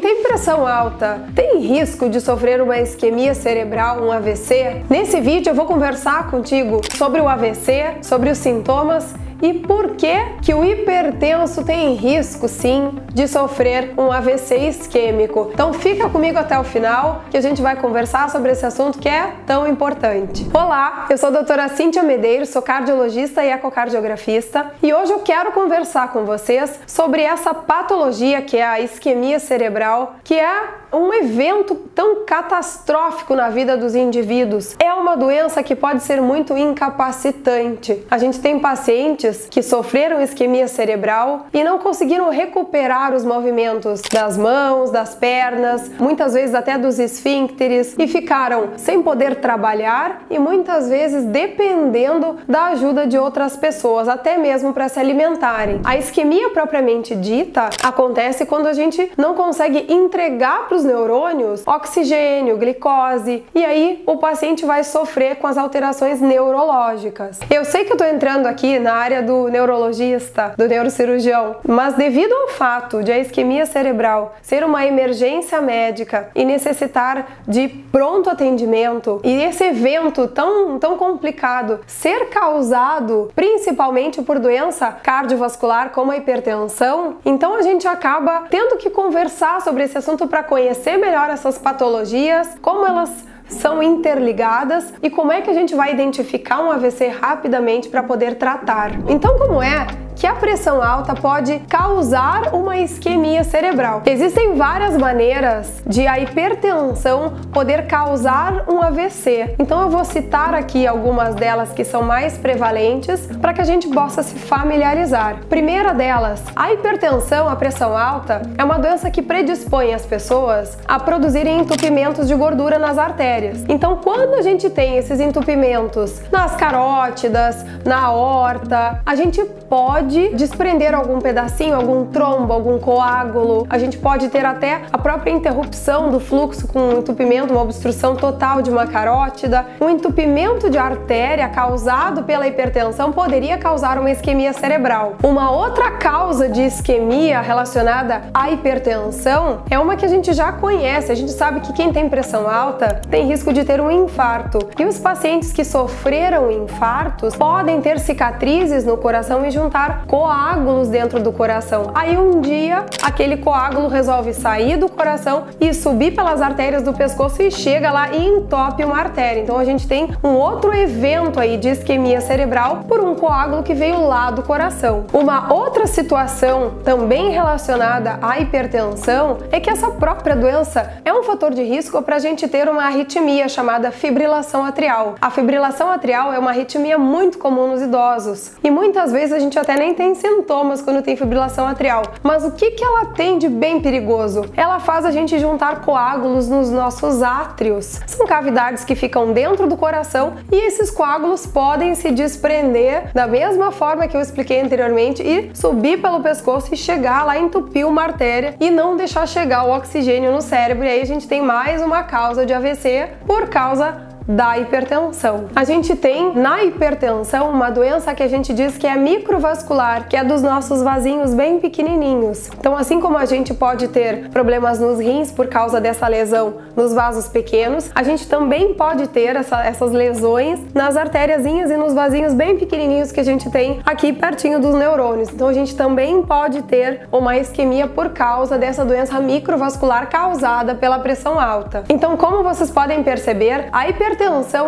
Quem tem pressão alta tem risco de sofrer uma isquemia cerebral, um AVC? Nesse vídeo eu vou conversar contigo sobre o AVC, sobre os sintomas e por que o hipertenso tem risco, sim, de sofrer um AVC isquêmico. Então fica comigo até o final que a gente vai conversar sobre esse assunto que é tão importante. Olá, eu sou a doutora Cíntia Medeiros, sou cardiologista e ecocardiografista e hoje eu quero conversar com vocês sobre essa patologia que é a isquemia cerebral, que é um evento tão catastrófico na vida dos indivíduos. É uma doença que pode ser muito incapacitante. A gente tem pacientes que sofreram isquemia cerebral e não conseguiram recuperar os movimentos das mãos, das pernas, muitas vezes até dos esfíncteres, e ficaram sem poder trabalhar e muitas vezes dependendo da ajuda de outras pessoas, até mesmo para se alimentarem. A isquemia propriamente dita acontece quando a gente não consegue entregar para os neurônios oxigênio, glicose, e aí o paciente vai sofrer com as alterações neurológicas. Eu sei que eu estou entrando aqui na área do neurologista, do neurocirurgião, mas devido ao fato de a isquemia cerebral ser uma emergência médica e necessitar de pronto atendimento, e esse evento tão complicado ser causado principalmente por doença cardiovascular como a hipertensão, então a gente acaba tendo que conversar sobre esse assunto para conhecer melhor essas patologias, como elas são interligadas e como é que a gente vai identificar um AVC rapidamente para poder tratar. Então, como é que a pressão alta pode causar uma isquemia cerebral? Existem várias maneiras de a hipertensão poder causar um AVC. Então eu vou citar aqui algumas delas que são mais prevalentes para que a gente possa se familiarizar. Primeira delas, a hipertensão, a pressão alta, é uma doença que predispõe as pessoas a produzirem entupimentos de gordura nas artérias. Então quando a gente tem esses entupimentos nas carótidas, na aorta, a gente pode desprender algum pedacinho, algum trombo, algum coágulo. A gente pode ter até a própria interrupção do fluxo com um entupimento, uma obstrução total de uma carótida. Um entupimento de artéria causado pela hipertensão poderia causar uma isquemia cerebral. Uma outra causa de isquemia relacionada à hipertensão é uma que a gente já conhece. A gente sabe que quem tem pressão alta tem risco de ter um infarto. E os pacientes que sofreram infartos podem ter cicatrizes no coração e juntar coágulos dentro do coração. Aí um dia aquele coágulo resolve sair do coração e subir pelas artérias do pescoço e chega lá e entope uma artéria. Então a gente tem um outro evento aí de isquemia cerebral por um coágulo que veio lá do coração. Uma outra situação também relacionada à hipertensão é que essa própria doença é um fator de risco para a gente ter uma arritmia chamada fibrilação atrial. A fibrilação atrial é uma arritmia muito comum nos idosos e muitas vezes a gente até nem tem sintomas quando tem fibrilação atrial. Mas o que ela tem de bem perigoso? Ela faz a gente juntar coágulos nos nossos átrios. São cavidades que ficam dentro do coração e esses coágulos podem se desprender da mesma forma que eu expliquei anteriormente e subir pelo pescoço e chegar lá, entupir uma artéria e não deixar chegar o oxigênio no cérebro. E aí a gente tem mais uma causa de AVC por causa da hipertensão. A gente tem na hipertensão uma doença que a gente diz que é microvascular, que é dos nossos vasinhos bem pequenininhos. Então, assim como a gente pode ter problemas nos rins por causa dessa lesão nos vasos pequenos, a gente também pode ter essas lesões nas artériazinhas e nos vasinhos bem pequenininhos que a gente tem aqui pertinho dos neurônios. Então, a gente também pode ter uma isquemia por causa dessa doença microvascular causada pela pressão alta. Então, como vocês podem perceber, a hipertensão,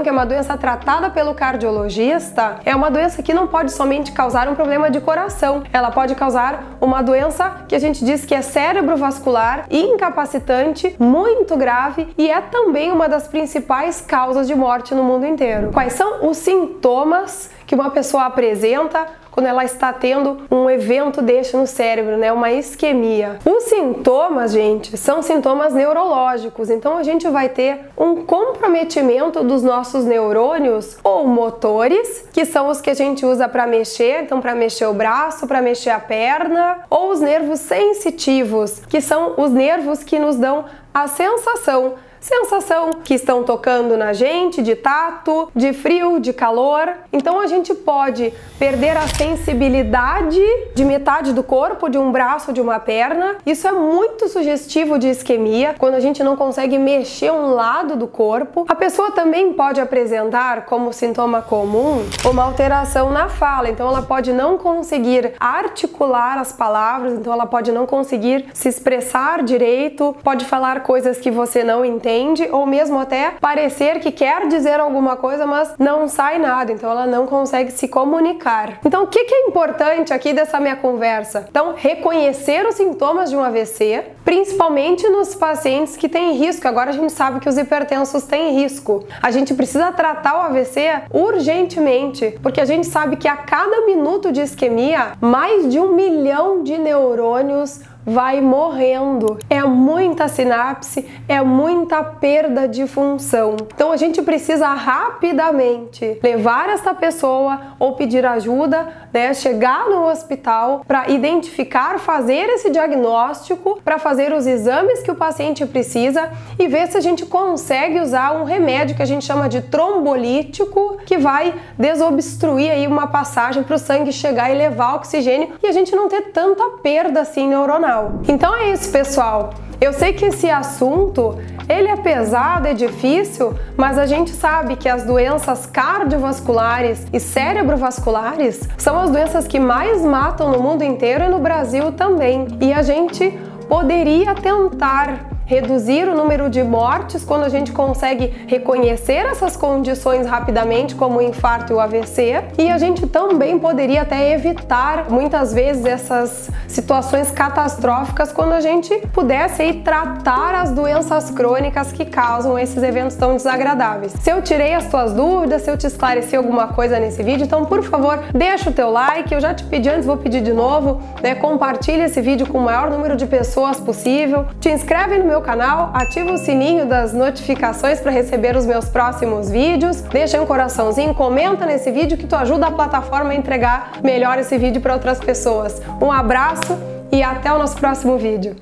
que é uma doença tratada pelo cardiologista, é uma doença que não pode somente causar um problema de coração, ela pode causar uma doença que a gente diz que é cerebrovascular, incapacitante, muito grave e é também uma das principais causas de morte no mundo inteiro. Quais são os sintomas que uma pessoa apresenta quando ela está tendo um evento deste no cérebro, né? Uma isquemia. Os sintomas, gente, são sintomas neurológicos, então a gente vai ter um comprometimento dos nossos neurônios ou motores, que são os que a gente usa para mexer, então para mexer o braço, para mexer a perna, ou os nervos sensitivos, que são os nervos que nos dão a sensação sensação que estão tocando na gente, de tato, de frio, de calor. Então a gente pode perder a sensibilidade de metade do corpo, de um braço, de uma perna. Isso é muito sugestivo de isquemia, quando a gente não consegue mexer um lado do corpo. A pessoa também pode apresentar como sintoma comum uma alteração na fala, então ela pode não conseguir articular as palavras, então ela pode não conseguir se expressar direito, pode falar coisas que você não entende, ou mesmo até parecer que quer dizer alguma coisa, mas não sai nada, então ela não consegue se comunicar. Então o que é importante aqui dessa minha conversa? Então, reconhecer os sintomas de um AVC, principalmente nos pacientes que têm risco. Agora a gente sabe que os hipertensos têm risco. A gente precisa tratar o AVC urgentemente, porque a gente sabe que a cada minuto de isquemia, mais de 1 milhão de neurônios vai morrendo. É muita sinapse, é muita perda de função. Então a gente precisa rapidamente levar esta pessoa ou pedir ajuda, né, chegar no hospital para identificar, fazer esse diagnóstico, para fazer os exames que o paciente precisa e ver se a gente consegue usar um remédio que a gente chama de trombolítico, que vai desobstruir aí uma passagem para o sangue chegar e levar oxigênio e a gente não ter tanta perda assim neuronal. Então é isso, pessoal. Eu sei que esse assunto, ele é pesado, é difícil, mas a gente sabe que as doenças cardiovasculares e cerebrovasculares são as doenças que mais matam no mundo inteiro e no Brasil também. E a gente poderia tentar reduzir o número de mortes quando a gente consegue reconhecer essas condições rapidamente, como o infarto e o AVC, e a gente também poderia até evitar muitas vezes essas situações catastróficas quando a gente pudesse aí tratar as doenças crônicas que causam esses eventos tão desagradáveis. Se eu tirei as tuas dúvidas, se eu te esclareci alguma coisa nesse vídeo, então por favor, deixa o teu like. Eu já te pedi antes, vou pedir de novo, né? Compartilha esse vídeo com o maior número de pessoas possível. Te inscreve no meu canal, ativa o sininho das notificações para receber os meus próximos vídeos, deixa um coraçãozinho, comenta nesse vídeo que tu ajuda a plataforma a entregar melhor esse vídeo para outras pessoas. Um abraço e até o nosso próximo vídeo.